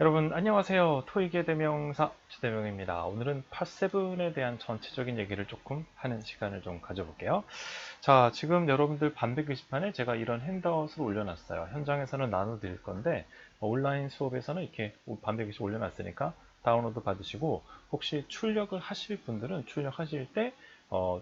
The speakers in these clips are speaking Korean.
여러분 안녕하세요. 토익의 대명사 최대명입니다. 오늘은 팟7에 대한 전체적인 얘기를 조금 하는 시간을 좀 가져볼게요. 자, 지금 여러분들 반대 게시판에 제가 이런 핸드아웃을 올려놨어요. 현장에서는 나눠드릴 건데 온라인 수업에서는 이렇게 반대 게시 올려놨으니까 다운로드 받으시고 혹시 출력을 하실 분들은 출력하실 때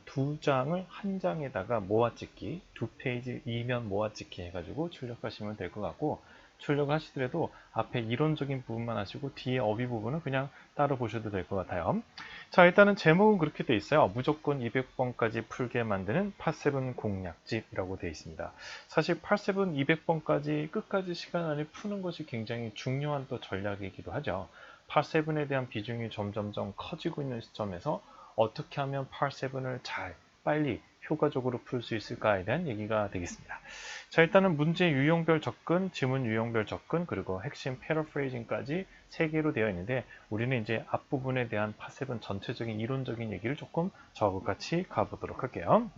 두 장을 한 장에다가 모아찍기, 두 페이지 이면 모아찍기 해가지고 출력하시면 될 것 같고 출력을 하시더라도 앞에 이론적인 부분만 하시고 뒤에 어휘 부분은 그냥 따로 보셔도 될 것 같아요. 자, 일단은 제목은 그렇게 돼 있어요. 무조건 200번까지 풀게 만드는 팟7 공략집이라고 되어 있습니다. 사실 팟7 200번까지 끝까지 시간 안에 푸는 것이 굉장히 중요한 또 전략이기도 하죠. 팟7에 대한 비중이 점점점 커지고 있는 시점에서 어떻게 하면 팟7을 잘 빨리 효과적으로 풀 수 있을까에 대한 얘기가 되겠습니다. 자, 일단은 문제 유형별 접근, 지문 유형별 접근, 그리고 핵심 패러프레이징까지 세 개로 되어 있는데 우리는 이제 앞부분에 대한 팟7 전체적인 이론적인 얘기를 조금 저하고 같이 가보도록 할게요.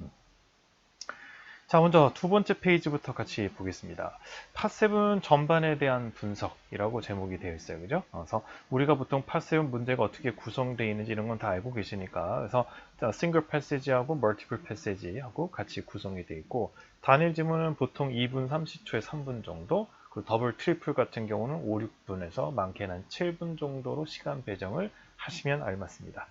자, 먼저 두 번째 페이지부터 같이 보겠습니다. 팟7 전반에 대한 분석이라고 제목이 되어 있어요. 그죠? 그래서 우리가 보통 팟7 문제가 어떻게 구성되어 있는지 이런 건 다 알고 계시니까 그래서 싱글 패시지하고 멀티플 패시지하고 같이 구성이 되어 있고 단일 지문은 보통 2분 30초에 3분 정도 그리고 더블 트리플 같은 경우는 5, 6분에서 많게는 한 7분 정도로 시간 배정을 하시면 알맞습니다.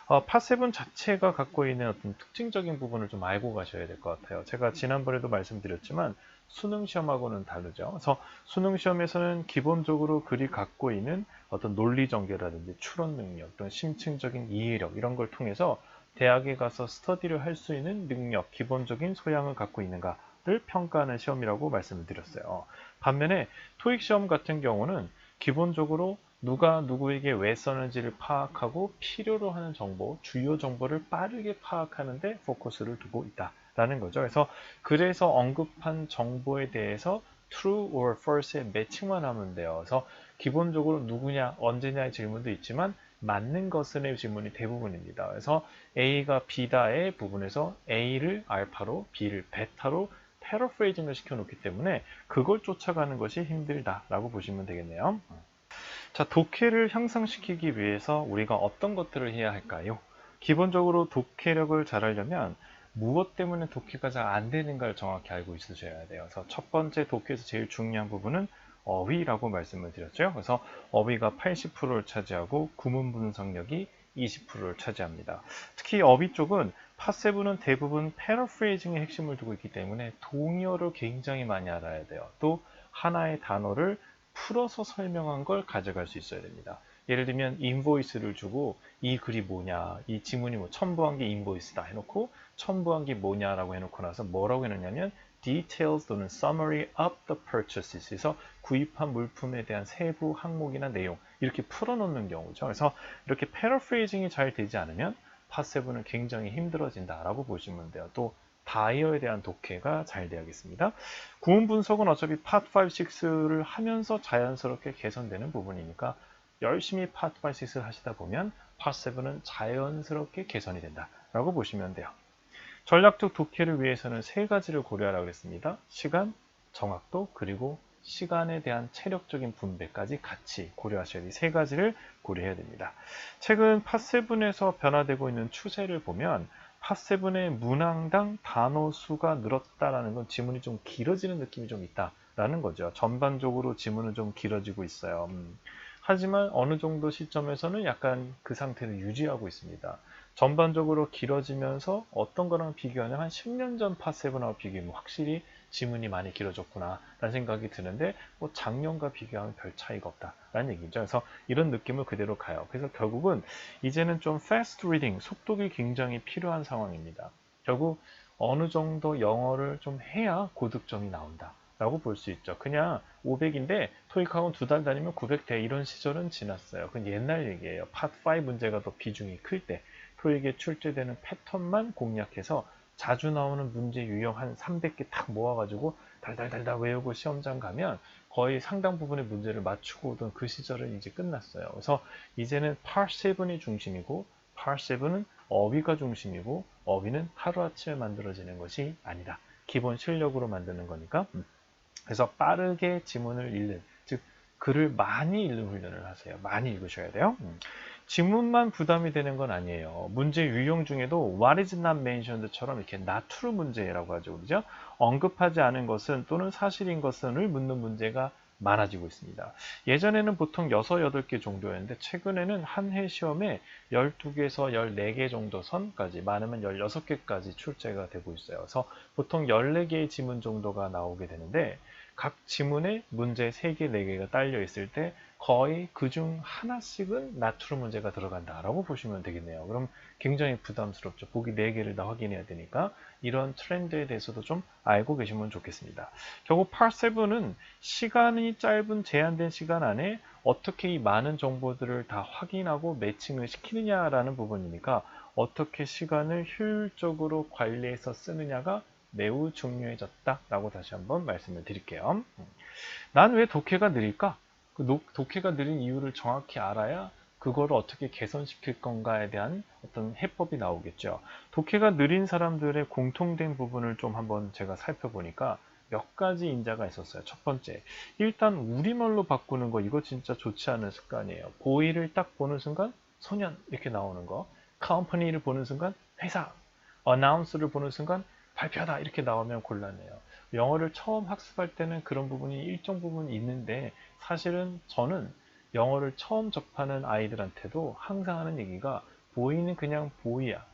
팟7 자체가 갖고 있는 어떤 특징적인 부분을 좀 알고 가셔야 될 것 같아요. 제가 지난번에도 말씀드렸지만 수능 시험하고는 다르죠. 그래서 수능 시험에서는 기본적으로 글이 갖고 있는 어떤 논리 전개라든지 추론 능력 또는 심층적인 이해력 이런 걸 통해서 대학에 가서 스터디를 할 수 있는 능력, 기본적인 소양을 갖고 있는가를 평가하는 시험이라고 말씀을 드렸어요. 반면에 토익 시험 같은 경우는 기본적으로 누가 누구에게 왜 썼는지를 파악하고 필요로 하는 정보, 주요 정보를 빠르게 파악하는 데 포커스를 두고 있다라는 거죠. 그래서 언급한 정보에 대해서 true or false에 매칭만 하면 돼요. 그래서 기본적으로 누구냐, 언제냐의 질문도 있지만 맞는 것은의 질문이 대부분입니다. 그래서 A가 B다의 부분에서 A를 알파로, B를 베타로 패러프레이징을 시켜놓기 때문에 그걸 쫓아가는 것이 힘들다라고 보시면 되겠네요. 자, 독해를 향상시키기 위해서 우리가 어떤 것들을 해야 할까요? 기본적으로 독해력을 잘하려면 무엇 때문에 독해가 잘 안 되는가를 정확히 알고 있으셔야 돼요. 그래서 첫 번째 독해에서 제일 중요한 부분은 어휘라고 말씀을 드렸죠. 그래서 어휘가 80%를 차지하고 구문 분석력이 20%를 차지합니다. 특히 어휘 쪽은 팟세븐은 대부분 패러프레이징의 핵심을 두고 있기 때문에 동의어를 굉장히 많이 알아야 돼요. 또 하나의 단어를 풀어서 설명한 걸 가져갈 수 있어야 됩니다. 예를 들면 인보이스를 주고 이 글이 뭐냐, 이 지문이 뭐 첨부한 게 인보이스다 해놓고 첨부한 게 뭐냐라고 해놓고 나서 뭐라고 해놓냐면 details 또는 summary of the purchases에서 구입한 물품에 대한 세부 항목이나 내용 이렇게 풀어놓는 경우죠. 그래서 이렇게 패러프레이징이 잘 되지 않으면 팟7은 굉장히 힘들어진다라고 보시면 돼요. 또 다이어에 대한 독해가 잘 돼야겠습니다. 구문 분석은 어차피 팟 5, 6를 하면서 자연스럽게 개선되는 부분이니까 열심히 팟 5, 6를 하시다 보면 팟 7은 자연스럽게 개선이 된다라고 보시면 돼요. 전략적 독해를 위해서는 세 가지를 고려하라고 했습니다. 시간, 정확도, 그리고 시간에 대한 체력적인 분배까지 같이 고려하셔야 돼요. 세 가지를 고려해야 됩니다. 최근 팟7에서 변화되고 있는 추세를 보면 팟7의 문항당 단어 수가 늘었다라는 건 지문이 좀 길어지는 느낌이 좀 있다라는 거죠. 전반적으로 지문은 좀 길어지고 있어요. 하지만 어느 정도 시점에서는 약간 그 상태를 유지하고 있습니다. 전반적으로 길어지면서 어떤 거랑 비교하면 한 10년 전 팟7하고 비교하면 확실히 지문이 많이 길어졌구나 라는 생각이 드는데 뭐 작년과 비교하면 별 차이가 없다라는 얘기죠. 그래서 이런 느낌을 그대로 가요. 그래서 결국은 이제는 좀 fast reading, 속독이 굉장히 필요한 상황입니다. 결국 어느 정도 영어를 좀 해야 고득점이 나온다. 라고 볼 수 있죠. 그냥 500인데 토익학원 2달 다니면 900대 이런 시절은 지났어요. 그건 옛날 얘기예요. 팟5 문제가 더 비중이 클 때. 토익에 출제되는 패턴만 공략해서 자주 나오는 문제 유형 한 300개 딱 모아가지고 달달달달 외우고 시험장 가면 거의 상당 부분의 문제를 맞추고 오던 그 시절은 이제 끝났어요. 그래서 이제는 팟7이 중심이고 팟7은 어휘가 중심이고 어휘는 하루아침에 만들어지는 것이 아니다. 기본 실력으로 만드는 거니까. 그래서 빠르게 지문을 읽는, 즉 글을 많이 읽는 훈련을 하세요. 많이 읽으셔야 돼요. 지문만 부담이 되는 건 아니에요. 문제 유형 중에도 what is not mentioned처럼 이렇게 not true 문제라고 하죠. 그죠? 언급하지 않은 것은 또는 사실인 것은을 묻는 문제가 많아지고 있습니다. 예전에는 보통 6, 8개 정도였는데 최근에는 한 해 시험에 12개에서 14개 정도 선까지 많으면 16개까지 출제가 되고 있어요. 그래서 보통 14개의 지문 정도가 나오게 되는데 각 지문에 문제 3개, 4개가 딸려 있을 때 거의 그중 하나씩은 나트륨 문제가 들어간다라고 보시면 되겠네요. 그럼 굉장히 부담스럽죠. 보기 4개를 다 확인해야 되니까 이런 트렌드에 대해서도 좀 알고 계시면 좋겠습니다. 결국 Part 7은 시간이 짧은 제한된 시간 안에 어떻게 이 많은 정보들을 다 확인하고 매칭을 시키느냐라는 부분이니까 어떻게 시간을 효율적으로 관리해서 쓰느냐가 매우 중요해졌다라고 다시 한번 말씀을 드릴게요. 난 왜 독해가 느릴까? 그 독해가 느린 이유를 정확히 알아야 그거를 어떻게 개선시킬 건가에 대한 어떤 해법이 나오겠죠. 독해가 느린 사람들의 공통된 부분을 좀 한번 제가 살펴보니까 몇 가지 인자가 있었어요. 첫 번째, 일단 우리말로 바꾸는 거 이거 진짜 좋지 않은 습관이에요. 보이를 딱 보는 순간 소년 이렇게 나오는 거, 컴퍼니를 보는 순간 회사, 어나운스를 보는 순간 발표하다 이렇게 나오면 곤란해요. 영어를 처음 학습할 때는 그런 부분이 일정 부분 있는데 사실은 저는 영어를 처음 접하는 아이들한테도 항상 하는 얘기가 보이는 그냥 보이야.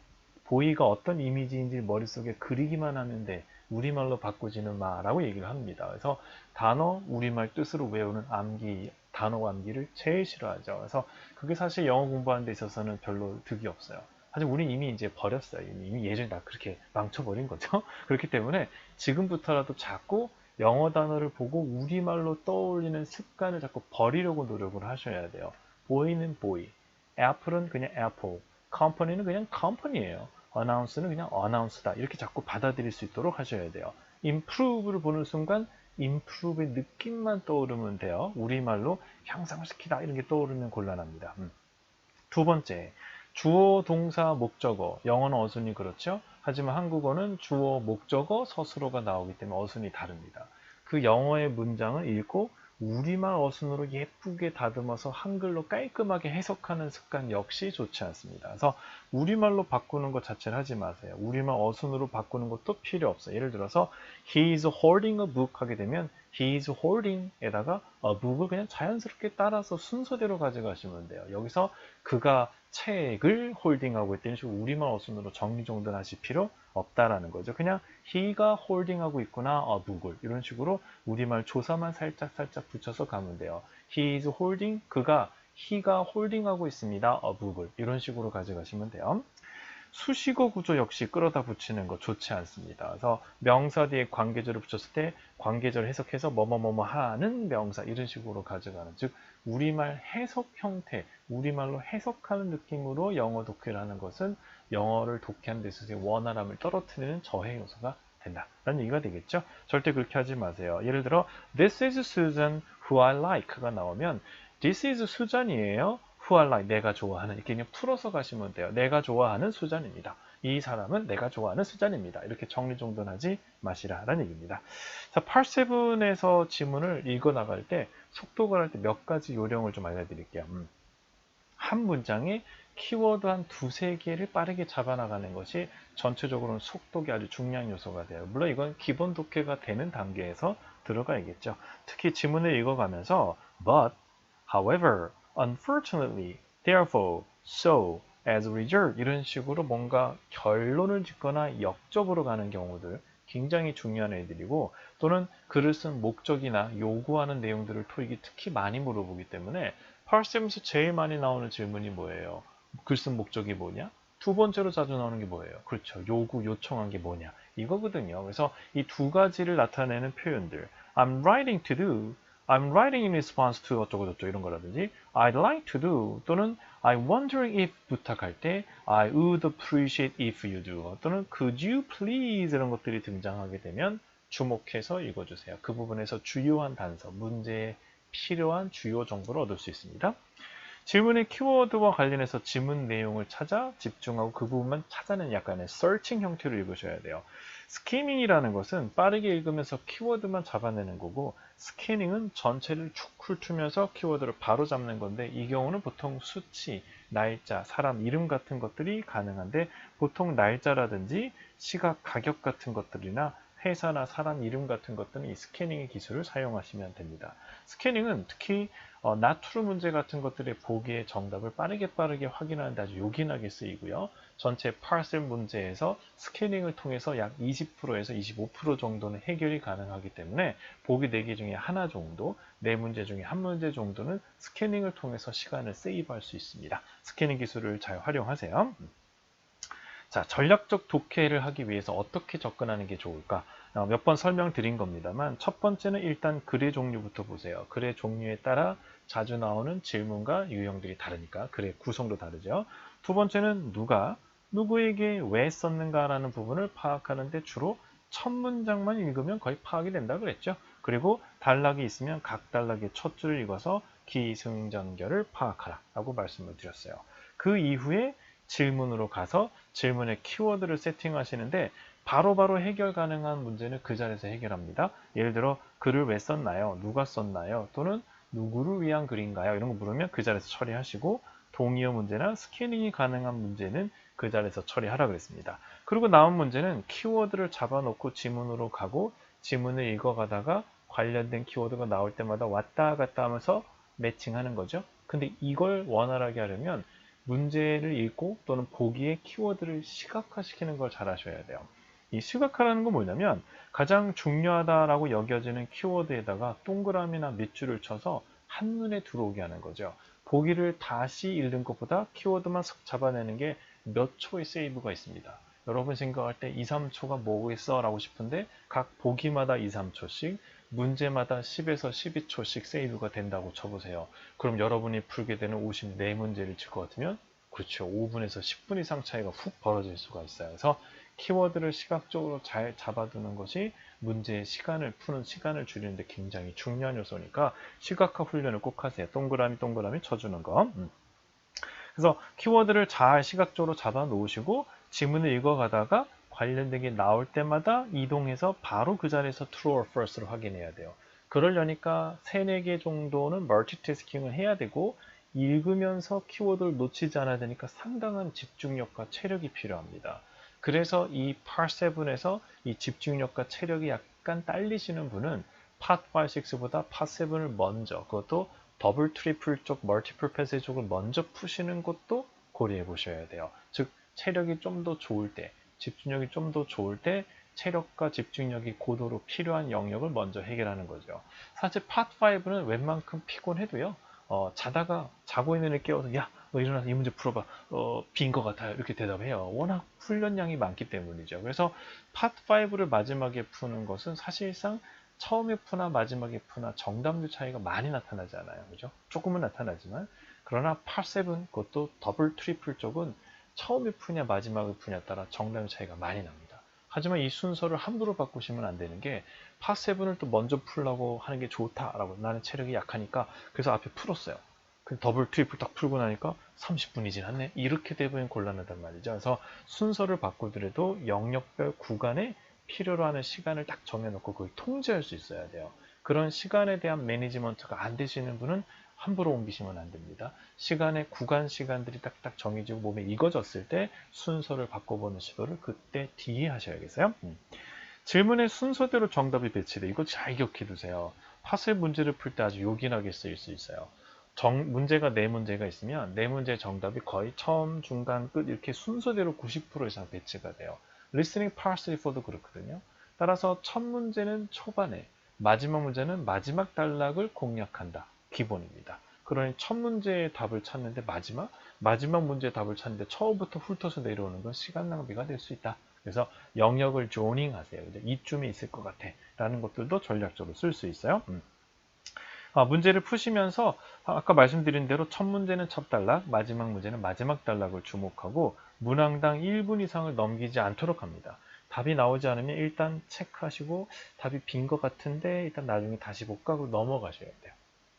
보이가 어떤 이미지인지 머릿속에 그리기만 하면 돼. 우리말로 바꾸지는 마라고 얘기를 합니다. 그래서 단어 우리말 뜻으로 외우는 암기, 단어 암기를 제일 싫어하죠. 그래서 그게 사실 영어 공부하는 데 있어서는 별로 득이 없어요. 사실 우린 이미 이제 버렸어요. 이미 예전에 다 그렇게 망쳐버린 거죠. 그렇기 때문에 지금부터라도 자꾸 영어 단어를 보고 우리말로 떠올리는 습관을 자꾸 버리려고 노력을 하셔야 돼요. 보이는 보이, 애플은 그냥 애플, 컴퍼니는 그냥 컴퍼니예요. 어나운스는 그냥 어나운스다. 이렇게 자꾸 받아들일 수 있도록 하셔야 돼요. improve를 보는 순간 improve의 느낌만 떠오르면 돼요. 우리말로 향상시키다 이런 게 떠오르면 곤란합니다. 두 번째, 주어, 동사, 목적어. 영어는 어순이 그렇죠? 하지만 한국어는 주어, 목적어, 서술어가 나오기 때문에 어순이 다릅니다. 그 영어의 문장을 읽고 우리말 어순으로 예쁘게 다듬어서 한글로 깔끔하게 해석하는 습관 역시 좋지 않습니다. 그래서 우리말로 바꾸는 것 자체를 하지 마세요. 우리말 어순으로 바꾸는 것도 필요 없어요. 예를 들어서 he is holding a book 하게 되면 he is holding에다가 a book을 그냥 자연스럽게 따라서 순서대로 가져가시면 돼요. 여기서 그가 책을 홀딩하고 있다는 식으로 우리말 어순으로 정리정돈하실 필요 없다라는 거죠. 그냥 he가 홀딩하고 있구나, a book을 이런 식으로 우리말 조사만 살짝 붙여서 가면 돼요. he is holding, he가 홀딩하고 있습니다, a book을 이런 식으로 가져가시면 돼요. 수식어 구조 역시 끌어다 붙이는 거 좋지 않습니다. 그래서 명사 뒤에 관계절을 붙였을 때 관계절 해석해서 뭐뭐뭐뭐 하는 명사 이런 식으로 가져가는, 즉 우리말 해석 형태, 우리말로 해석하는 느낌으로 영어 독해를 하는 것은 영어를 독해하는 데 있어서의 원활함을 떨어뜨리는 저해 요소가 된다라는 얘기가 되겠죠. 절대 그렇게 하지 마세요. 예를 들어 This is Susan who I like가 나오면 This is 수잔이에요. who I like, 내가 좋아하는, 이렇게 그냥 풀어서 가시면 돼요. 내가 좋아하는 수잔입니다. 이 사람은 내가 좋아하는 수잔입니다. 이렇게 정리정돈하지 마시라라는 얘기입니다. 자, Part 7에서 지문을 읽어 나갈 때 속도가 할 때 몇 가지 요령을 좀 알려드릴게요. 한 문장에 키워드 한 두세 개를 빠르게 잡아나가는 것이 전체적으로는 속독이 아주 중요한 요소가 돼요. 물론 이건 기본 독해가 되는 단계에서 들어가야겠죠. 특히 지문을 읽어가면서 but, however, unfortunately, therefore, so, as a result 이런 식으로 뭔가 결론을 짓거나 역적으로 가는 경우들 굉장히 중요한 애들이고, 또는 글을 쓴 목적이나 요구하는 내용들을 토익이 특히 많이 물어보기 때문에 Part7에서 제일 많이 나오는 질문이 뭐예요? 글 쓴 목적이 뭐냐? 두 번째로 자주 나오는 게 뭐예요? 그렇죠. 요청한 게 뭐냐? 이거거든요. 그래서 이 두 가지를 나타내는 표현들. I'm writing to do, I'm writing in response to 어쩌고저쩌고 이런 거라든지 I'd like to do 또는 I'm wondering if 부탁할 때 I would appreciate if you do 또는 could you please 이런 것들이 등장하게 되면 주목해서 읽어주세요. 그 부분에서 주요한 단서, 문제에 필요한 주요 정보를 얻을 수 있습니다. 질문의 키워드와 관련해서 지문 내용을 찾아 집중하고 그 부분만 찾아내는 약간의 searching 형태로 읽으셔야 돼요. 스키밍이라는 것은 빠르게 읽으면서 키워드만 잡아내는 거고, 스캐닝은 전체를 쭉 훑으면서 키워드를 바로 잡는 건데, 이 경우는 보통 수치, 날짜, 사람 이름 같은 것들이 가능한데, 보통 날짜라든지 시각, 가격 같은 것들이나 회사나 사람 이름 같은 것들은 이 스캐닝의 기술을 사용하시면 됩니다. 스캐닝은 특히 나트루 문제 같은 것들의 보기의 정답을 빠르게 확인하는 데 아주 요긴하게 쓰이고요. 전체 파셀 문제에서 스캐닝을 통해서 약 20%에서 25% 정도는 해결이 가능하기 때문에 보기 4개 중에 하나 정도, 4문제 중에 한 문제 정도는 스캐닝을 통해서 시간을 세이브할 수 있습니다. 스캐닝 기술을 잘 활용하세요. 자, 전략적 독해를 하기 위해서 어떻게 접근하는 게 좋을까? 몇 번 설명드린 겁니다만, 첫 번째는 일단 글의 종류부터 보세요. 글의 종류에 따라 자주 나오는 질문과 유형들이 다르니까 글의 구성도 다르죠. 두 번째는 누구에게 왜 썼는가라는 부분을 파악하는데 주로 첫 문장만 읽으면 거의 파악이 된다 그랬죠. 그리고 단락이 있으면 각 단락의 첫 줄을 읽어서 기승전결을 파악하라 라고 말씀을 드렸어요. 그 이후에 질문으로 가서 질문의 키워드를 세팅하시는데 바로바로 해결 가능한 문제는 그 자리에서 해결합니다. 예를 들어 글을 왜 썼나요? 누가 썼나요? 또는 누구를 위한 글인가요? 이런 거 물으면 그 자리에서 처리하시고, 동의어 문제나 스캐닝이 가능한 문제는 그 자리에서 처리하라 그랬습니다. 그리고 남은 문제는 키워드를 잡아놓고 지문으로 가고, 지문을 읽어가다가 관련된 키워드가 나올 때마다 왔다 갔다 하면서 매칭하는 거죠. 근데 이걸 원활하게 하려면 문제를 읽고 또는 보기에 키워드를 시각화시키는 걸 잘 하셔야 돼요. 이 시각화라는 건 뭐냐면 가장 중요하다라고 여겨지는 키워드에다가 동그라미나 밑줄을 쳐서 한눈에 들어오게 하는 거죠. 보기를 다시 읽는 것보다 키워드만 싹 잡아내는 게 몇 초의 세이브가 있습니다. 여러분 생각할 때 2, 3초가 뭐겠어? 라고 싶은데 각 보기마다 2, 3초씩, 문제마다 10에서 12초씩 세이브가 된다고 쳐보세요. 그럼 여러분이 풀게 되는 54문제를 칠 것 같으면 그렇죠. 5분에서 10분 이상 차이가 훅 벌어질 수가 있어요. 그래서 키워드를 시각적으로 잘 잡아두는 것이 문제의 시간을 푸는 시간을 줄이는데 굉장히 중요한 요소니까 시각화 훈련을 꼭 하세요. 동그라미 쳐주는 거. 그래서 키워드를 잘 시각적으로 잡아 놓으시고 지문을 읽어가다가 관련된 게 나올 때마다 이동해서 바로 그 자리에서 true or false를 확인해야 돼요. 그러려니까 3, 4개 정도는 멀티태스킹을 해야 되고, 읽으면서 키워드를 놓치지 않아야 되니까 상당한 집중력과 체력이 필요합니다. 그래서 이 Part 7에서 이 집중력과 체력이 약간 딸리시는 분은 Part 5, 6보다 Part 7을 먼저, 그것도 더블, 트리플 쪽, 멀티플 패스 쪽을 먼저 푸시는 것도 고려해 보셔야 돼요. 즉, 체력이 좀 더 좋을 때, 집중력이 좀 더 좋을 때 체력과 집중력이 고도로 필요한 영역을 먼저 해결하는 거죠. 사실 파트 5는 웬만큼 피곤해도요. 자다가 자고 있는 애 깨워서 야, 너 일어나서 이 문제 풀어봐. 빈 것 같아요. 이렇게 대답해요. 워낙 훈련량이 많기 때문이죠. 그래서 파트 5를 마지막에 푸는 것은 사실상 처음에 푸나 마지막에 푸나 정답률 차이가 많이 나타나지 않아요. 그죠? 조금은 나타나지만, 그러나 파트 7, 그것도 더블, 트리플 쪽은 처음에 푸냐 마지막에 푸냐에 따라 정답률 차이가 많이 납니다. 하지만 이 순서를 함부로 바꾸시면 안 되는 게, 파7을 또 먼저 풀려고 하는 게 좋다라고, 나는 체력이 약하니까 그래서 앞에 풀었어요. 그 더블 트리플 딱 풀고 나니까 30분이 지났네, 이렇게 되면 곤란하단 말이죠. 그래서 순서를 바꾸더라도 영역별 구간에 필요로 하는 시간을 딱 정해놓고 그걸 통제할 수 있어야 돼요. 그런 시간에 대한 매니지먼트가 안 되시는 분은 함부로 옮기시면 안 됩니다. 시간의 구간 시간들이 딱딱 정해지고 몸에 익어졌을 때 순서를 바꿔보는 시도를 그때 뒤에 하셔야겠어요. 질문의 순서대로 정답이 배치돼. 이거 잘 기억해 두세요. 화세 문제를 풀 때 아주 요긴하게 쓰일 수 있어요. 문제가 4문제가 있으면 4문제의 정답이 거의 처음, 중간, 끝 이렇게 순서대로 90% 이상 배치가 돼요. 리스닝 파트 4도 그렇거든요. 따라서 첫 문제는 초반에, 마지막 문제는 마지막 단락을 공략한다. 기본입니다. 그러니 첫 문제의 답을 찾는데 마지막 문제의 답을 찾는데 처음부터 훑어서 내려오는 건 시간 낭비가 될 수 있다. 그래서 영역을 조닝 하세요. 이쯤에 있을 것 같아 라는 것들도 전략적으로 쓸 수 있어요. 문제를 푸시면서 아까 말씀드린 대로 첫 문제는 첫 단락, 마지막 문제는 마지막 단락을 주목하고 문항당 1분 이상을 넘기지 않도록 합니다. 답이 나오지 않으면 일단 체크하시고 답이 빈 것 같은데 일단 나중에 다시 볼까 하고 넘어가셔야 돼요.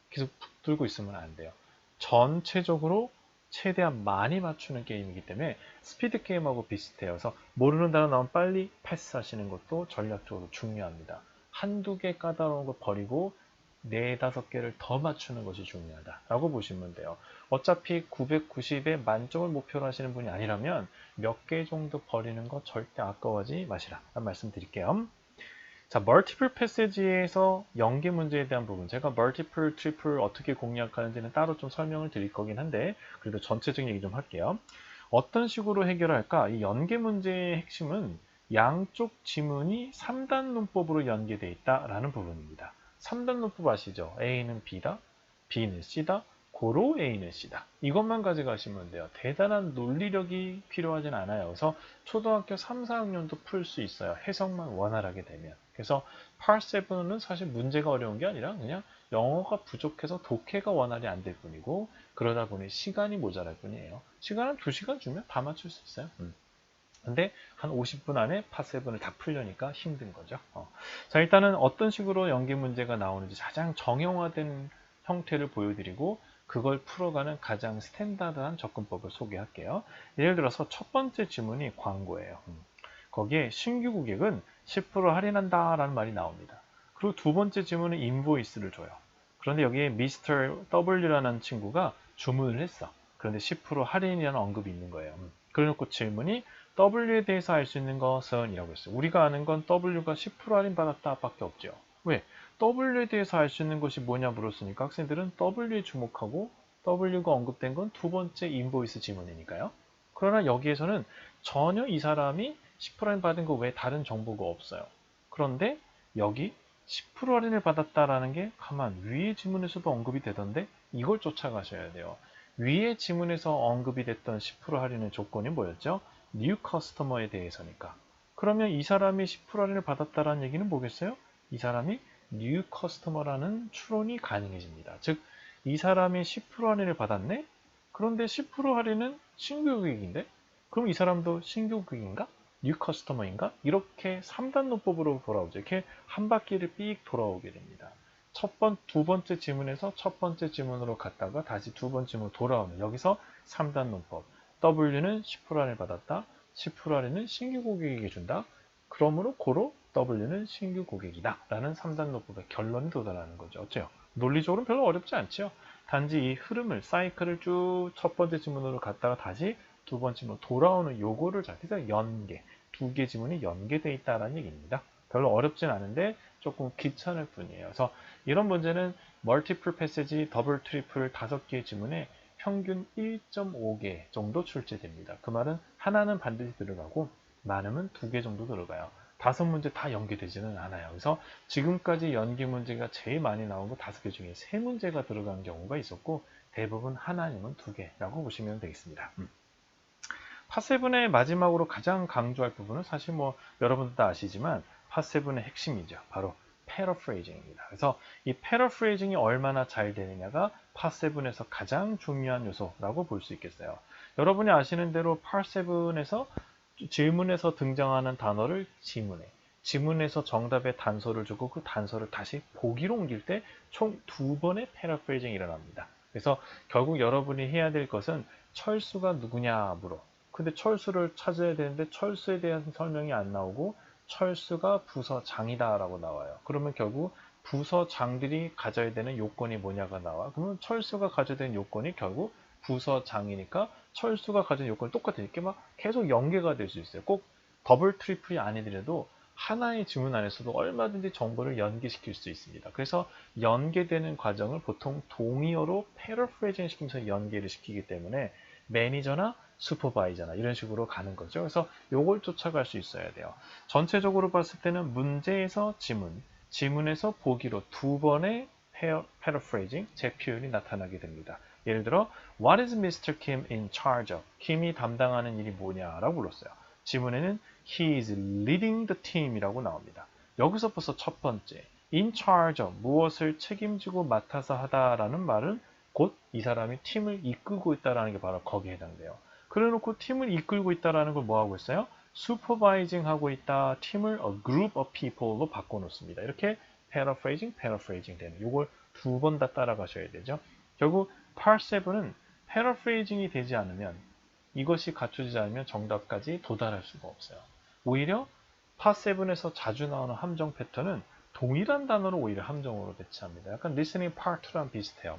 계속 붙들고 있으면 안 돼요. 전체적으로 최대한 많이 맞추는 게임이기 때문에 스피드 게임하고 비슷해요. 그래서 모르는 단어 나오면 빨리 패스하시는 것도 전략적으로 중요합니다. 한두 개 까다로운 거 버리고 네 다섯 개를 더 맞추는 것이 중요하다라고 보시면 돼요. 어차피 990에 만점을 목표로 하시는 분이 아니라면 몇 개 정도 버리는 거 절대 아까워하지 마시라 라는 말씀 드릴게요. 자, 멀티플 패세지에서 연계 문제에 대한 부분, 제가 멀티플, 트리플 어떻게 공략하는지는 따로 좀 설명을 드릴 거긴 한데 그래도 전체적인 얘기 좀 할게요. 어떤 식으로 해결할까? 이 연계 문제의 핵심은 양쪽 지문이 3단 문법으로 연계되어 있다라는 부분입니다. 3단 문법 아시죠? A는 B다, B는 C다, 고로 A는 C다. 이것만 가져가시면 돼요. 대단한 논리력이 필요하진 않아요. 그래서 초등학교 3, 4학년도 풀 수 있어요. 해석만 원활하게 되면. 그래서 Part7은 사실 문제가 어려운 게 아니라 그냥 영어가 부족해서 독해가 원활히 안 될 뿐이고 그러다 보니 시간이 모자랄 뿐이에요. 시간은 2시간 주면 다 맞출 수 있어요. 근데 한 50분 안에 파7을 다 풀려니까 힘든 거죠. 자, 일단은 어떤 식으로 연계 문제가 나오는지 가장 정형화된 형태를 보여드리고 그걸 풀어가는 가장 스탠다드한 접근법을 소개할게요. 예를 들어서 첫 번째 질문이 광고예요. 거기에 신규 고객은 10% 할인한다 라는 말이 나옵니다. 그리고 두 번째 질문은 인보이스를 줘요. 그런데 여기에 미스터 W라는 친구가 주문을 했어. 그런데 10% 할인이라는 언급이 있는 거예요. 그래놓고 질문이 W에 대해서 알 수 있는 것은 이라고 했어요. 우리가 아는 건 W가 10% 할인 받았다 밖에 없죠. 왜? W에 대해서 알 수 있는 것이 뭐냐 물었으니까 학생들은 W에 주목하고 W가 언급된 건 두 번째 인보이스 지문이니까요. 그러나 여기에서는 전혀 이 사람이 10% 할인 받은 거 외에 다른 정보가 없어요. 그런데 여기 10% 할인을 받았다라는 게 가만 위의 지문에서도 언급이 되던데 이걸 쫓아가셔야 돼요. 위의 지문에서 언급이 됐던 10% 할인의 조건이 뭐였죠? 뉴 커스터머에 대해서니까. 그러면 이 사람이 10% 할인을 받았다라는 얘기는 뭐겠어요? 이 사람이 뉴 커스터머라는 추론이 가능해집니다. 즉, 이 사람이 10% 할인을 받았네? 그런데 10% 할인은 신규 고객인데? 그럼 이 사람도 신규 고객인가? 뉴 커스터머인가? 이렇게 3단 논법으로 돌아오죠. 이렇게 한 바퀴를 삑 돌아오게 됩니다. 두 번째 지문에서 첫 번째 지문으로 갔다가 다시 두 번째 지문으로 돌아오는 여기서 3단 논법. W는 10% 할인을 받았다. 10% 할인은 신규 고객에게 준다. 그러므로 고로 W는 신규 고객이다. 라는 3단 논법의 결론에 도달하는 거죠. 어째요? 논리적으로는 별로 어렵지 않죠. 단지 이 흐름을, 사이클을 쭉 첫 번째 지문으로 갔다가 다시 두 번째 지문으로 돌아오는 요거를 그래서 연계, 두 개 지문이 연계되어 있다는 얘기입니다. 별로 어렵진 않은데 조금 귀찮을 뿐이에요. 그래서 이런 문제는 멀티플 패시지, 더블, 트리플 5개의 지문에 평균 1.5개 정도 출제됩니다. 그 말은 하나는 반드시 들어가고 많으면 2개 정도 들어가요. 5문제 다 연계되지는 않아요. 그래서 지금까지 연계 문제가 제일 많이 나온 거 5개 중에 3문제가 들어간 경우가 있었고 대부분 하나 아니면 2개라고 보시면 되겠습니다. 파7의 마지막으로 가장 강조할 부분은 사실 뭐 여러분들 다 아시지만 파7의 핵심이죠. 바로 패러프레이징입니다. 그래서 이 패러프레이징이 얼마나 잘 되느냐가 파7에서 가장 중요한 요소라고 볼 수 있겠어요. 여러분이 아시는 대로 파7에서 질문에서 등장하는 단어를 지문에서 정답의 단서를 주고 그 단서를 다시 보기로 옮길 때 총 2번의 패러프레이징이 일어납니다. 그래서 결국 여러분이 해야 될 것은 철수가 누구냐 물어. 근데 철수를 찾아야 되는데 철수에 대한 설명이 안 나오고 철수가 부서장이다 라고 나와요. 그러면 결국 부서장들이 가져야 되는 요건이 뭐냐가 나와. 그러면 철수가 가져야 되는 요건이 결국 부서장이니까 철수가 가진 요건이 똑같으니까 막 계속 연계가 될 수 있어요. 꼭 더블 트리플이 아니더라도 하나의 지문 안에서도 얼마든지 정보를 연계시킬 수 있습니다. 그래서 연계되는 과정을 보통 동의어로 패러프레이징 시키면서 연계를 시키기 때문에 매니저나 슈퍼바이저나 이런 식으로 가는 거죠. 그래서 요걸 쫓아갈 수 있어야 돼요. 전체적으로 봤을 때는 문제에서 지문, 지문에서 보기로 2번의 패러프레이징, 재표현이 나타나게 됩니다. 예를 들어 What is Mr. Kim in charge of? 김이 담당하는 일이 뭐냐라고 불렀어요. 지문에는 He is leading the team 이라고 나옵니다. 여기서 벌써 첫 번째 in charge of 무엇을 책임지고 맡아서 하다라는 말은 곧 이 사람이 팀을 이끌고 있다는 게 바로 거기에 해당돼요. 그래놓고 팀을 이끌고 있다는 걸 뭐하고 있어요? supervising 하고 있다. 팀을 a group of people로 바꿔놓습니다. 이렇게 paraphrasing 되는. 이걸 2번 다 따라가셔야 되죠. 결국 part 7은 패러프레이징이 되지 않으면 이것이 갖춰지지 않으면 정답까지 도달할 수가 없어요. 오히려 파7에서 자주 나오는 함정 패턴은 동일한 단어로 오히려 함정으로 배치합니다. 약간 listening part 2랑 비슷해요.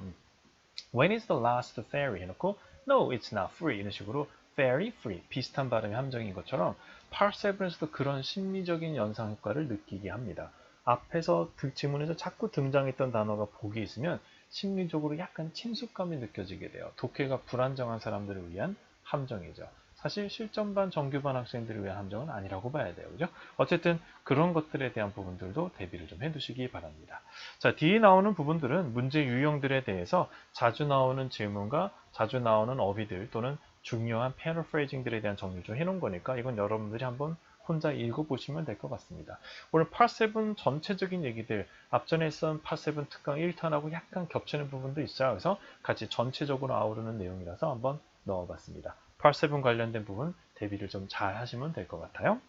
When is the last ferry 해놓고 No, it's not free 이런 식으로 ferry, free 비슷한 발음의 함정인 것처럼 part 7에서도 그런 심리적인 연상 효과를 느끼게 합니다. 앞에서 지문에서 자꾸 등장했던 단어가 보기 있으면 심리적으로 약간 친숙감이 느껴지게 돼요. 독해가 불안정한 사람들을 위한 함정이죠. 사실 실전반, 정규반 학생들을 위한 함정은 아니라고 봐야 돼요. 그죠? 어쨌든 그런 것들에 대한 부분들도 대비를 좀 해두시기 바랍니다. 자, 뒤에 나오는 부분들은 문제 유형들에 대해서 자주 나오는 질문과 자주 나오는 어휘들 또는 중요한 패러프레이징들에 대한 정리를 좀 해놓은 거니까 이건 여러분들이 한번 혼자 읽어보시면 될 것 같습니다. 오늘 파7 전체적인 얘기들 앞전에 했던 파7 특강 1탄하고 약간 겹치는 부분도 있어요. 그래서 같이 전체적으로 아우르는 내용이라서 한번 넣어봤습니다. 파7 관련된 부분 대비를 좀 잘 하시면 될 것 같아요.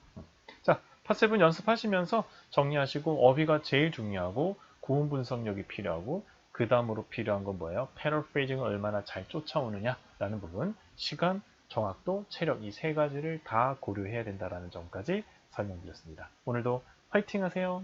자, 파7 연습하시면서 정리하시고 어휘가 제일 중요하고 고음 분석력이 필요하고 그 다음으로 필요한 건 뭐예요? 패러프레이징을 얼마나 잘 쫓아오느냐라는 부분, 시간, 정확도, 체력 이 세 가지를 다 고려해야 된다는 점까지 설명드렸습니다. 오늘도 화이팅 하세요.